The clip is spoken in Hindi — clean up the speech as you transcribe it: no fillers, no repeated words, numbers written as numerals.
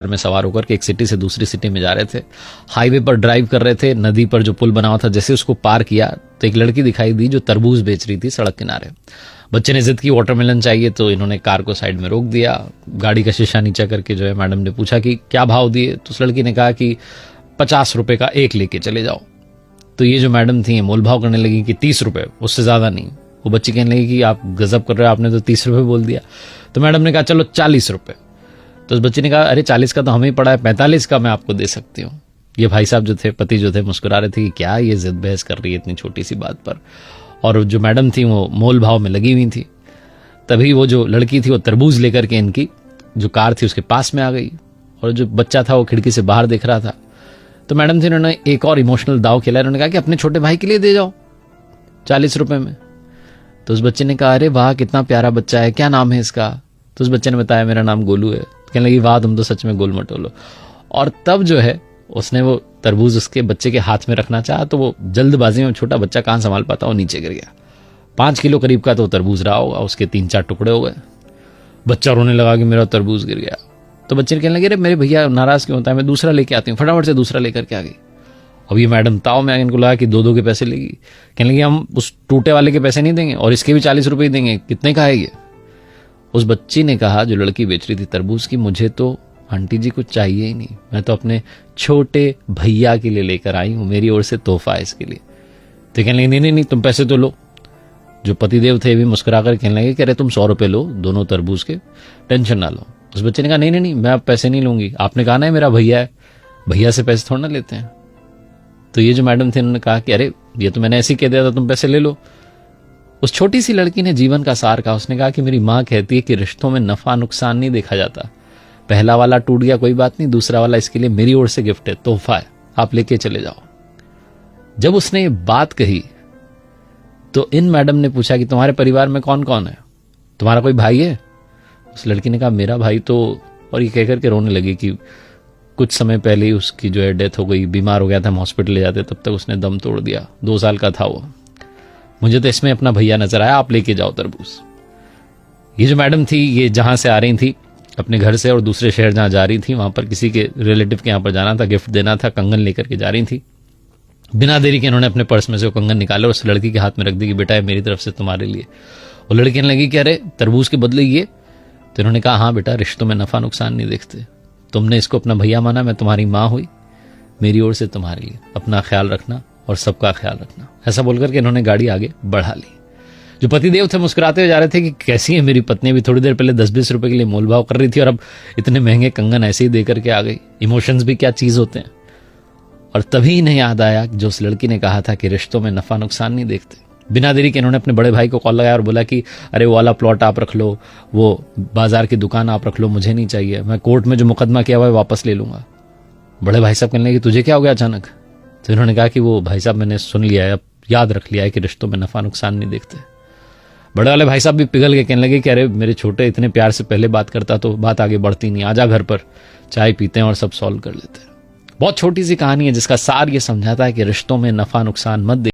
में सवार होकर के एक सिटी से दूसरी सिटी में जा रहे थे। हाईवे पर ड्राइव कर रहे थे, नदी पर जो पुल बना हुआ था, जैसे उसको पार किया तो एक लड़की दिखाई दी जो तरबूज बेच रही थी सड़क किनारे। बच्चे ने जिद की वाटरमेलन चाहिए, तो इन्होंने कार को साइड में रोक दिया। गाड़ी का शीशा नीचा करके जो है मैडम ने पूछा कि क्या भाव दिए, तो उस लड़की ने कहा कि 50 रुपए का एक लेके चले जाओ। तो ये जो मैडम थी मोल भाव करने लगी कि 30 रुपए, उससे ज्यादा नहीं। वो बच्ची कहने लगी कि आप गजब कर रहे हो, आपने तो 30 रुपए बोल दिया। तो मैडम ने कहा चलो 40 रुपए। तो उस बच्चे ने कहा अरे 40 का तो हमें ही पड़ा है, 45 का मैं आपको दे सकती हूँ। ये भाई साहब जो थे, पति जो थे, मुस्कुरा रहे थे कि क्या ये जिद बहस कर रही है इतनी छोटी सी बात पर। और जो मैडम थी वो मोल भाव में लगी हुई थी। तभी वो जो लड़की थी वो तरबूज लेकर के इनकी जो कार थी उसके पास में आ गई, और जो बच्चा था वो खिड़की से बाहर देख रहा था। तो मैडम थी, उन्होंने एक और इमोशनल दाव खेला। उन्होंने कहा कि अपने छोटे भाई के लिए दे जाओ 40 रुपए में। तो उस बच्चे ने कहा अरे वाह कितना प्यारा बच्चा है, क्या नाम है इसका। तो उस बच्चे ने बताया मेरा नाम गोलू है। कहने लगी वाह तुम तो सच में गोल मटोलो। और तब जो है उसने वो तरबूज उसके बच्चे के हाथ में रखना चाहा, तो वो जल्दबाजी में, छोटा बच्चा कहां संभाल पाता, वो नीचे गिर गया। 5 किलो करीब का तो तरबूज रहा होगा, उसके 3-4 टुकड़े हो गए। बच्चा रोने लगा कि मेरा तरबूज गिर गया। तो बच्चे ने कहने लगे अरे मेरे भैया नाराज क्यों होता है, मैं दूसरा लेके आती हूँ। फटाफट से दूसरा लेकर के आ गई। अब ये मैडम ताव में इनको लगा कि 2-2 के पैसे लेगी। कहने लगी हम उस टूटे वाले के पैसे नहीं देंगे और इसके भी 40 रुपए देंगे, कितने का है ये। उस बच्ची ने कहा, जो लड़की बेच रही थी तरबूज की, मुझे तो आंटी जी कुछ चाहिए ही नहीं, मैं तो अपने छोटे भैया के लिए लेकर आई हूं, मेरी ओर से तोहफा है इसके लिए। तो कहने लगे नहीं तुम पैसे तो लो। जो पतिदेव थे भी मुस्कुरा कर कहने लगे कि अरे तुम 100 रुपए लो दोनों तरबूज के, टेंशन ना लो। उस बच्चे ने कहा नहीं मैं अब पैसे नहीं लूंगी, आपने कहा ना मेरा भैया है, भैया से पैसे थोड़ा ना लेते हैं। तो ये जो मैडम थे उन्होंने कहा कि अरे ये तो मैंने ऐसे ही कह दिया था, तुम पैसे ले लो। उस छोटी सी लड़की ने जीवन का सार कहा। उसने कहा कि मेरी माँ कहती है कि रिश्तों में नफा नुकसान नहीं देखा जाता, पहला वाला टूट गया कोई बात नहीं, दूसरा वाला इसके लिए मेरी ओर से गिफ्ट है, तोहफा है, आप लेके चले जाओ। जब उसने ये बात कही तो इन मैडम ने पूछा कि तुम्हारे परिवार में कौन कौन है, तुम्हारा कोई भाई है। उस लड़की ने कहा मेरा भाई तो, और ये कहकर के रोने लगी कि कुछ समय पहले ही उसकी जो है डेथ हो गई, बीमार हो गया था, हम हॉस्पिटल ले जाते तब तक उसने दम तोड़ दिया, 2 साल का था वो। मुझे तो इसमें अपना भैया नजर आया, आप लेके जाओ तरबूज। ये जो मैडम थी ये जहां से आ रही थी अपने घर से और दूसरे शहर जहां जा रही थी, वहां पर किसी के रिलेटिव के यहां पर जाना था, गिफ्ट देना था, कंगन लेकर के जा रही थी। बिना देरी के इन्होंने अपने पर्स में से वो कंगन निकाले और उस लड़की के हाथ में रख दी कि बेटा ये मेरी तरफ से तुम्हारे लिए। वो लड़की कहने लगी कि अरे तरबूज के बदले ये। तो इन्होंने कहा हाँ बेटा, रिश्तों में नफा नुकसान नहीं देखते, तुमने इसको अपना भैया माना, मैं तुम्हारी माँ हुई, मेरी ओर से तुम्हारे लिए, अपना ख्याल रखना और सबका ख्याल रखना। ऐसा बोलकर के इन्होंने गाड़ी आगे बढ़ा ली। जो पतिदेव थे मुस्कुराते हुए जा रहे थे कि कैसी है मेरी पत्नी, भी थोड़ी देर पहले 10-20 रुपए के लिए मोलभाव कर रही थी और अब इतने महंगे कंगन ऐसे ही देकर के आ गई। इमोशंस भी क्या चीज होते हैं। और तभी इन्हें याद आया जो उस लड़की ने कहा था कि रिश्तों में नफा नुकसान नहीं देखते। बिना देरी के इन्होंने अपने बड़े भाई को कॉल लगाया और बोला कि अरे वो वाला प्लॉट आप रख लो, वो बाजार की दुकान आप रख लो, मुझे नहीं चाहिए, मैं कोर्ट में जो मुकदमा किया हुआ है वापस ले लूंगा। बड़े भाई साहब कहने लगे तुझे क्या हो गया अचानक। तो इन्होंने कहा कि वो भाई साहब मैंने सुन लिया है, अब याद रख लिया है कि रिश्तों में नफा नुकसान नहीं देखते। बड़े वाले भाई साहब भी पिघल के कहने लगे कि अरे मेरे छोटे इतने प्यार से पहले बात करता तो बात आगे बढ़ती नहीं, आजा घर पर चाय पीते हैं और सब सॉल्व कर लेते हैं। बहुत छोटी सी कहानी है जिसका सार ये समझाता है कि रिश्तों में नफा नुकसान मत